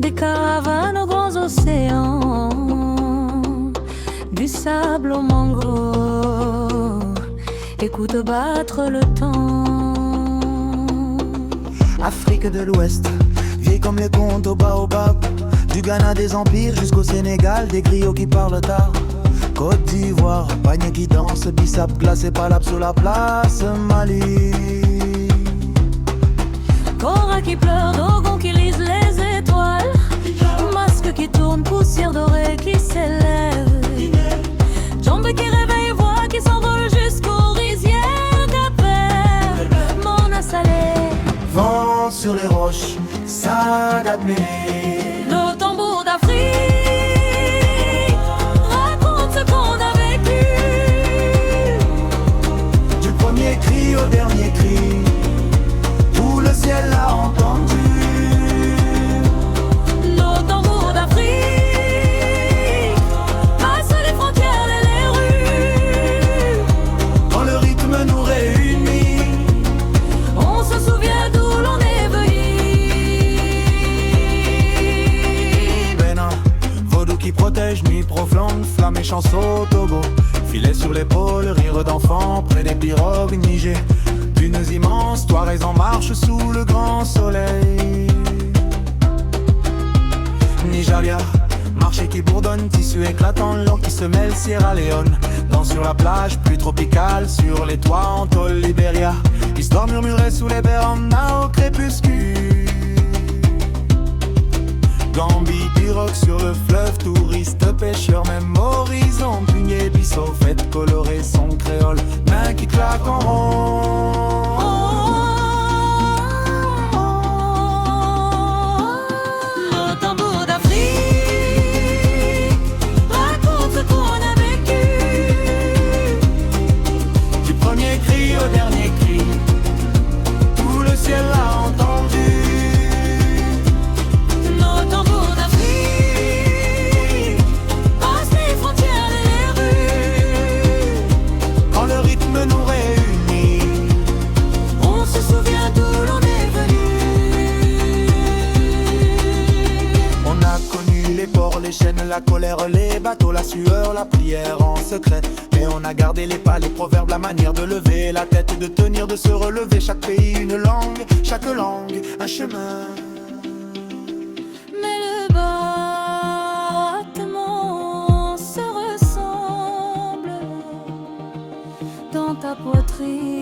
des caravanes aux grands océans, du sable au mangrove, écoute battre le temps. Afrique de l'Ouest, vieille comme les contes au baobab, du Ghana des empires jusqu'au Sénégal, des griots qui parlent tard. Côte d'Ivoire, panier qui danse, bissap glacé, palab sous la place, Mali. Cora qui pleure, Dogon qui lise les étoiles, masque qui tourne, poussière dorée qui s'élève, jambes qui réveillent, voix qui s'envolent jusqu'aux rizières Cap-Vert, Mona Salé. Vent sur les roches, Sagadmé. Nos tambours d'Afrique racontent ce qu'on a vécu. Du premier cri au dernier cri, tout le ciel l'a entendu. Nos tambours d'Afrique passent les frontières et les rues. Quand le rythme nous réunit, On se souvient d'où l'on est venu. Bénin, vaudou qui protège, nuit profonde, flamme et chanson Togo. Filet sur l'épaule, rire d'enfant près des pirogues Niger. Dunes immenses, Touaregs en marche sous le grand soleil. Nigeria, marché qui bourdonne, tissu éclatant, l'eau qui se mêle, Sierra Leone. Danse sur la plage, pluie tropicale, sur les toits en tôle Libéria. Histoire murmurée sous les Bermudas au crépuscule. Gambie, pirogue sur le fleuve, touristes, pêcheurs, même horizon. Pugné, bissau, fête colorée, son créole, main qui claque en rond. Nos tambours d'Afrique racontent ce qu'on a vécu. Du premier cri au dernier cri, tout le ciel l'a entendu. Nos tambours d'Afrique passent les frontières et les rues. Quand le rythme nous réunit, On se souvient d'où l'on est venu. on a connu les ports, les chaînes, la colère, les bateaux, la sueur, la prière en secret. Mais on a gardé les pas, les proverbes, la manière de lever la tête, de tenir, de se relever. Chaque pays une langue, chaque langue un chemin. Mais le battement se ressemble dans ta poitrine.